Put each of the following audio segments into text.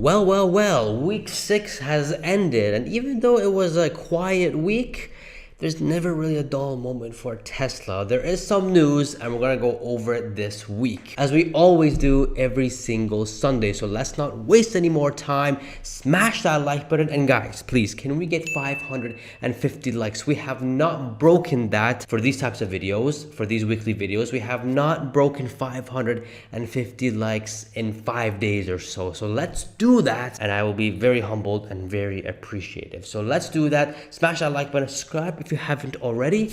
Well, week 6 has ended, and even though it was a quiet week, there's never really a dull moment for Tesla. There is some news, and we're gonna go over it this week, as we always do every single Sunday. So let's not waste any more time. Smash that like button, and guys, please, can we get 550 likes? We have not broken that for these types of videos, for these weekly videos. We have not broken 550 likes in 5 days or so. So let's do that, and I will be very humbled and very appreciative. So let's do that. Smash that like button, subscribe if you haven't already.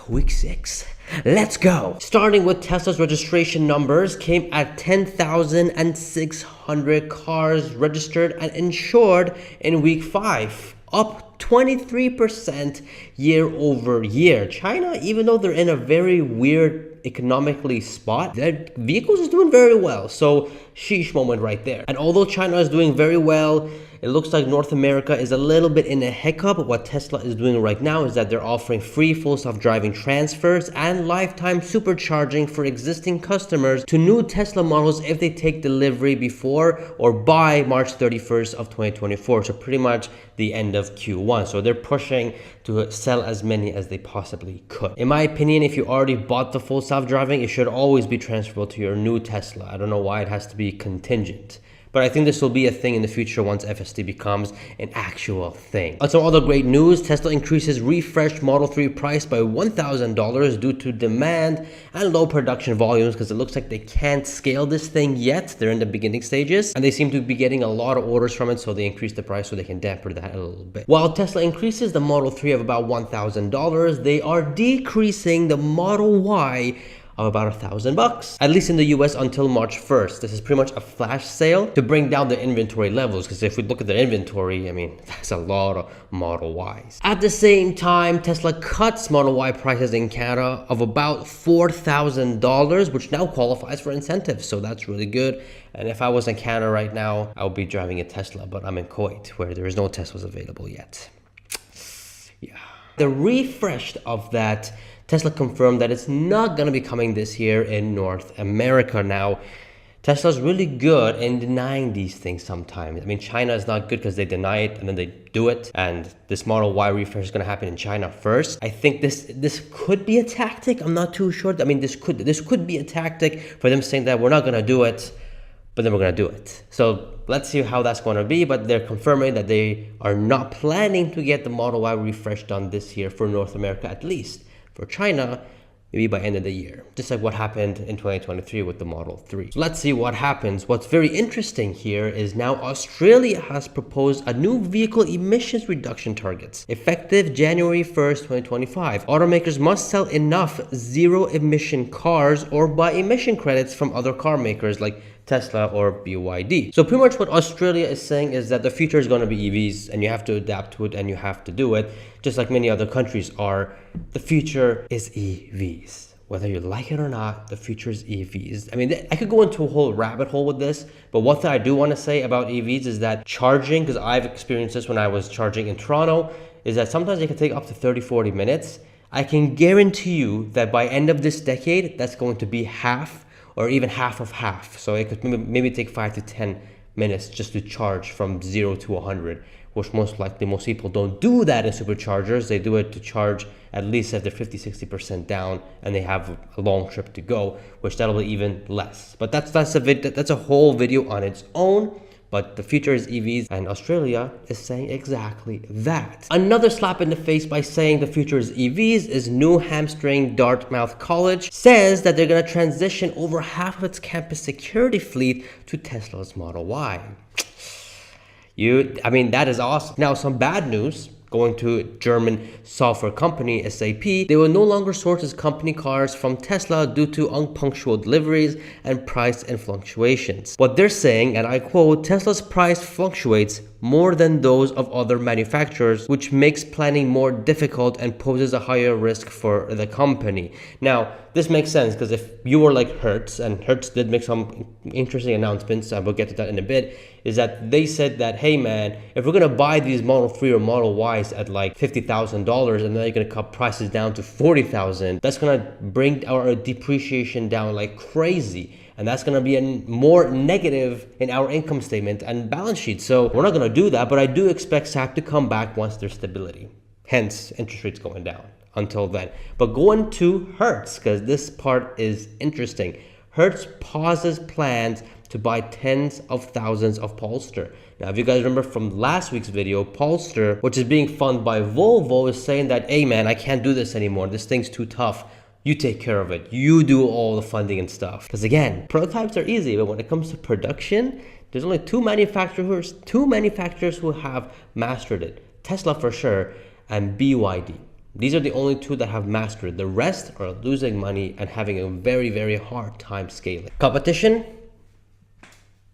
Week 6. Let's go. Starting with Tesla's registration numbers, came at 10,600 cars registered and insured in week 5, up 23% year over year. China, even though they're in a very weird economically spot, their vehicles is doing very well. So sheesh moment right there. And although China is doing very well, it looks like North America is a little bit in a hiccup. What Tesla is doing right now is that they're offering free full self-driving transfers and lifetime supercharging for existing customers to new Tesla models if they take delivery before or by March 31st of 2024. So pretty much the end of Q1. So they're pushing to sell as many as they possibly could. In my opinion, if you already bought the full self-driving, it should always be transferable to your new Tesla. I don't know why it has to be contingent. But I think this will be a thing in the future once FSD becomes an actual thing. On some other great news, Tesla increases refreshed Model 3 price by $1,000 due to demand and low production volumes, because it looks like they can't scale this thing yet. They're in the beginning stages, and they seem to be getting a lot of orders from it, so they increase the price so they can dampen that a little bit. While Tesla increases the Model 3 of about $1,000, they are decreasing the Model Y of about $1,000, at least in the US, until March 1st. This is pretty much a flash sale to bring down the inventory levels, because if we look at the inventory, I mean, that's a lot of Model Ys. At the same time, Tesla cuts Model Y prices in Canada of about $4,000, which now qualifies for incentives, so that's really good. And if I was in Canada right now, I would be driving a Tesla, but I'm in Kuwait, where there is no Teslas available yet. Yeah. The refresh of that, Tesla confirmed that it's not going to be coming this year in North America. Now, Tesla's really good in denying these things sometimes. I mean, China is not good because they deny it and then they do it. And this Model Y refresh is going to happen in China first. I think this could be a tactic. I'm not too sure. I mean, this could be a tactic for them saying that we're not going to do it, but then we're going to do it. So let's see how that's going to be. But they're confirming that they are not planning to get the Model Y refresh done this year for North America, at least. For China, maybe by end of the year, just like what happened in 2023 with the Model 3. So let's see what happens. What's very interesting here is now Australia has proposed a new vehicle emissions reduction targets effective January 1st, 2025. Automakers must sell enough zero emission cars or buy emission credits from other car makers like Tesla or BYD. So pretty much what Australia is saying is that the future is going to be EVs, and you have to adapt to it and you have to do it, just like many other countries are. The future is EVs. Whether you like it or not, the future is EVs. I mean, I could go into a whole rabbit hole with this, but one thing I do want to say about EVs is that charging, because I've experienced this when I was charging in Toronto, is that sometimes it can take up to 30-40 minutes. I can guarantee you that by end of this decade, that's going to be half or even half of half. So it could maybe take 5 to 10 minutes just to charge from 0 to 100, which most likely most people don't do that in superchargers. They do it to charge at least if they're 50-60% down and they have a long trip to go, which that'll be even less. But that's a whole video on its own. But the future is EVs, and Australia is saying exactly that. Another slap in the face by saying the future is EVs is New Hampshire Dartmouth College says that they're going to transition over half of its campus security fleet to Tesla's Model Y. I mean, that is awesome. Now, some bad news. Going to German software company SAP, they will no longer source its company cars from Tesla due to unpunctual deliveries and price and fluctuations. What they're saying, and I quote, Tesla's price fluctuates more than those of other manufacturers, which makes planning more difficult and poses a higher risk for the company. Now, this makes sense because if you were like Hertz, and Hertz did make some interesting announcements, and we'll get to that in a bit, is that they said that, hey man, if we're going to buy these Model 3 or Model Ys at like $50,000 and then you're going to cut prices down to $40,000, that's going to bring our depreciation down like crazy. and that's going to be a more negative in our income statement and balance sheet. So we're not going to do that, but I do expect SAC to come back once there's stability, hence interest rates going down until then. But going to Hertz, because this part is interesting. Hertz pauses plans to buy tens of thousands of Polestar. Now, if you guys remember from last week's video, Polestar, which is being funded by Volvo, is saying that, hey man, I can't do this anymore. This thing's too tough. You take care of it. You do all the funding and stuff. Because again, prototypes are easy, but when it comes to production, there's only two manufacturers who have mastered it. Tesla for sure, and BYD. These are the only two that have mastered it. The rest are losing money and having a very, very hard time scaling. Competition?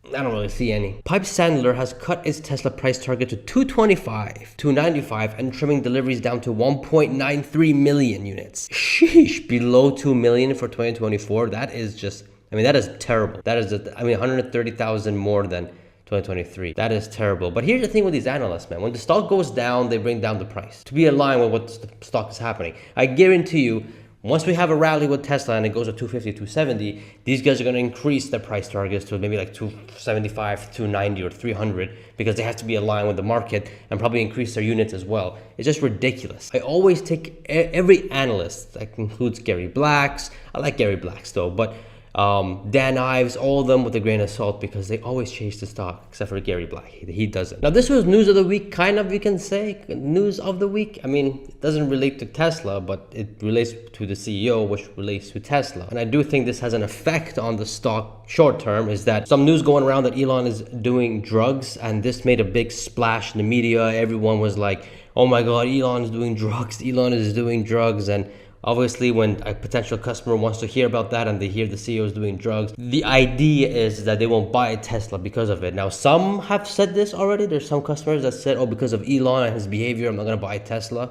I don't really see any. Pipe Sandler has cut its Tesla price target to 225, 295, and trimming deliveries down to 1.93 million units. Sheesh, below 2 million for 2024. That is just, that is terrible. That is, 130,000 more than 2023. That is terrible. But here's the thing with these analysts, man. When the stock goes down, they bring down the price to be aligned with what the stock is happening. I guarantee you, once we have a rally with Tesla and it goes to 250, 270, these guys are going to increase their price targets to maybe like 275, 290, or 300 because they have to be aligned with the market and probably increase their units as well. It's just ridiculous. I always take every analyst, that includes Gary Black's. I like Gary Black's though, but Dan Ives, all of them with a grain of salt because they always chase the stock, except for Gary Black. He doesn't. Now, this was news of the week, kind of, you can say. News of the week. It doesn't relate to Tesla, but it relates to the CEO, which relates to Tesla. And I do think this has an effect on the stock short term, is that some news going around that Elon is doing drugs, and this made a big splash in the media. Everyone was like, oh my God, Elon is doing drugs. Elon is doing drugs. And obviously, when a potential customer wants to hear about that and they hear the CEO is doing drugs, the idea is that they won't buy a Tesla because of it. Now, some have said this already. There's some customers that said, oh, because of Elon and his behavior, I'm not going to buy a Tesla,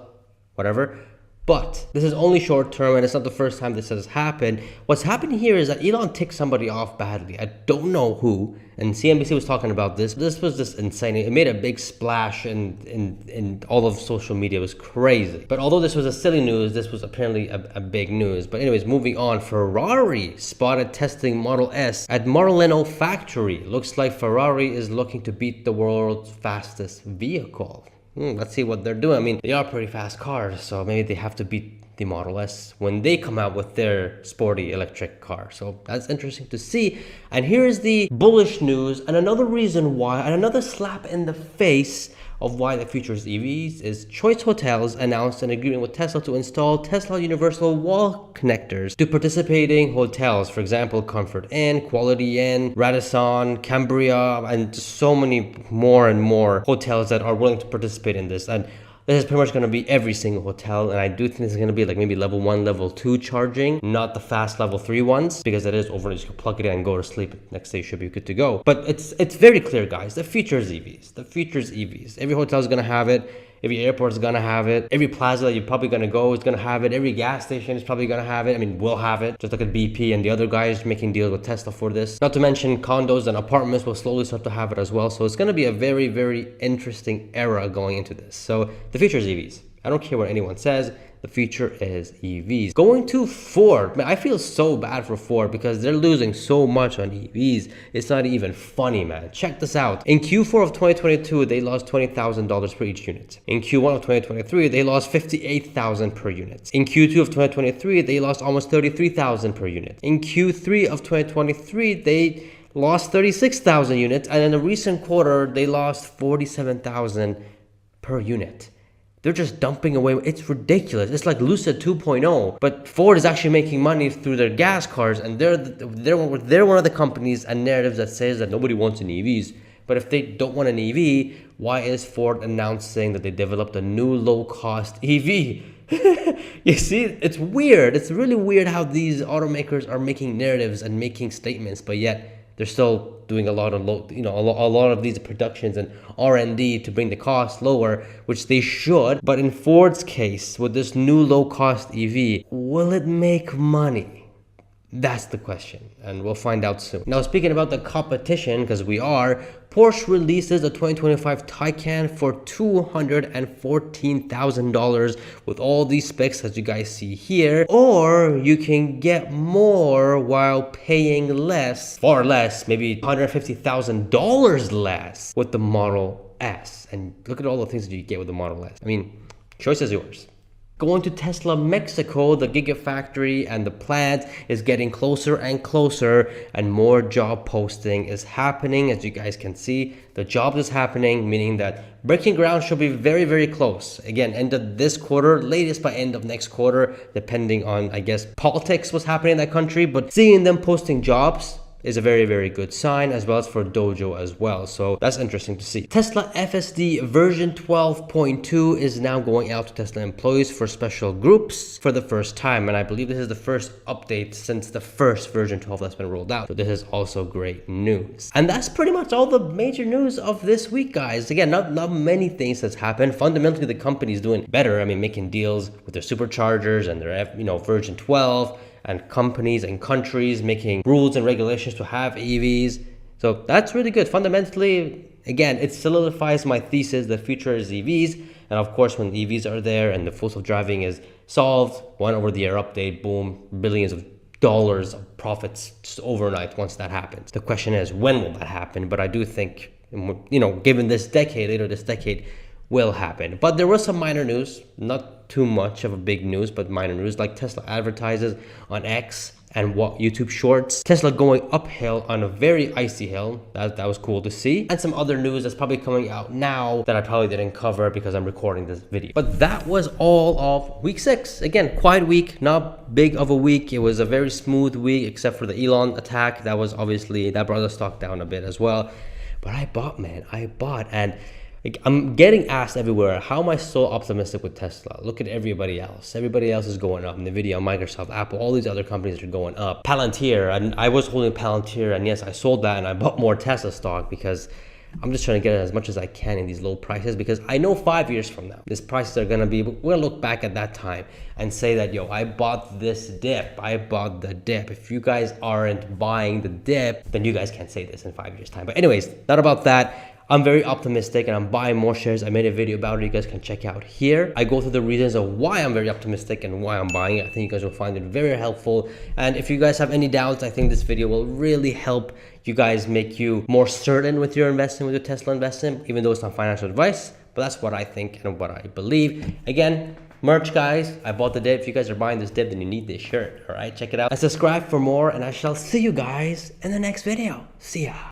whatever. But this is only short term, and it's not the first time this has happened. What's happening here is that Elon ticked somebody off badly. I don't know who. And CNBC was talking about this. This was just insane. It made a big splash in all of social media. It was crazy. But although this was a silly news, this was apparently a big news. But anyways, moving on. Ferrari spotted testing Model S at Maranello factory. Looks like Ferrari is looking to beat the world's fastest vehicle. Let's see what they're doing. They are pretty fast cars, so maybe they have to beat the Model S when they come out with their sporty electric car. So that's interesting to see. And here's the bullish news, and another reason why, and another slap in the face of why the Future is EVs is Choice Hotels announced an agreement with Tesla to install Tesla Universal Wall connectors to participating hotels. For example, Comfort Inn, Quality Inn, Radisson, Cambria, and so many more and more hotels that are willing to participate in this. And this is pretty much going to be every single hotel, and I do think this is going to be like maybe level 1, level 2 charging, not the fast level 3 ones, because it is overnight. You can plug it in and go to sleep. Next day you should be good to go. But it's very clear, guys. The Future is EVs. The Future is EVs. Every hotel is going to have it. Every airport is going to have it. Every plaza that you're probably going to go is going to have it. Every gas station is probably going to have it. Will have it. Just look at BP and the other guys making deals with Tesla for this. Not to mention condos and apartments will slowly start to have it as well. So it's going to be a very, very interesting era going into this. So the Future is EVs. I don't care what anyone says. The future is EVs. Going to Ford. Man, I feel so bad for Ford because they're losing so much on EVs. It's not even funny, man. Check this out. In Q4 of 2022, they lost $20,000 per each unit. In Q1 of 2023, they lost $58,000 per unit. In Q2 of 2023, they lost almost $33,000 per unit. In Q3 of 2023, they lost 36,000 units. And in the recent quarter, they lost 47,000 per unit. They're just dumping away. It's ridiculous. It's like Lucid 2.0, but Ford is actually making money through their gas cars, and they're one of the companies and narratives that says that nobody wants an EVs. But if they don't want an EV, why is Ford announcing that they developed a new low-cost EV? You see, it's weird. It's really weird how these automakers are making narratives and making statements, but yet they're still doing a lot of these productions and R&D to bring the cost lower, which they should. But in Ford's case, with this new low-cost EV, will it make money? That's the question, and we'll find out soon. Now, speaking about the competition, because we are, Porsche releases a 2025 Taycan for $214,000 with all these specs as you guys see here. Or you can get more while paying less, far less, maybe $150,000 less with the Model S. And look at all the things that you get with the Model S. I mean, choice is yours. Going to Tesla Mexico, the Gigafactory and the Plaid is getting closer and closer, and more job posting is happening. As you guys can see, the job is happening, meaning that breaking ground should be very, very close. Again, end of this quarter, latest by end of next quarter, depending on, I guess, politics, what's happening in that country. But seeing them posting jobs is a very, very good sign, as well as for DOJO as well. So that's interesting to see. Tesla FSD version 12.2 is now going out to Tesla employees for special groups for the first time. And I believe this is the first update since the first version 12 that's been rolled out. So this is also great news. And that's pretty much all the major news of this week, guys. Again, not many things that's happened. Fundamentally, the company's doing better. I mean, making deals with their superchargers and their, version 12. And companies and countries making rules and regulations to have EVs. So that's really good. Fundamentally, again, it solidifies my thesis that future is EVs. And of course, when EVs are there and the full self-driving is solved, one over-the-air update, boom, billions of dollars of profits just overnight once that happens. The question is, when will that happen? But I do think, given this decade, later this decade, will happen. But there was some minor news, not too much of a big news, but minor news, like Tesla advertises on X and what YouTube Shorts. Tesla going uphill on a very icy hill. That was cool to see. And some other news that's probably coming out now that I probably didn't cover because I'm recording this video. But that was all of week 6. Again, quiet week, not big of a week. It was a very smooth week except for the Elon attack. That brought the stock down a bit as well. But I bought, and I'm getting asked everywhere, how am I so optimistic with Tesla? Look at everybody else. Everybody else is going up. NVIDIA, Microsoft, Apple, all these other companies are going up. Palantir, and I was holding Palantir, and yes, I sold that and I bought more Tesla stock because I'm just trying to get as much as I can in these low prices, because I know 5 years from now, these prices are going to be, we're going to look back at that time and say that, I bought this dip. I bought the dip. If you guys aren't buying the dip, then you guys can't say this in 5 years time. But anyways, not about that. I'm very optimistic and I'm buying more shares. I made a video about it. You guys can check out here. I go through the reasons of why I'm very optimistic and why I'm buying it. I think you guys will find it very helpful. And if you guys have any doubts, I think this video will really help you guys, make you more certain with your investing, with your Tesla investing, even though it's not financial advice. But that's what I think and what I believe. Again, merch, guys. I bought the dip. If you guys are buying this dip, then you need this shirt. All right, check it out. And subscribe for more. And I shall see you guys in the next video. See ya.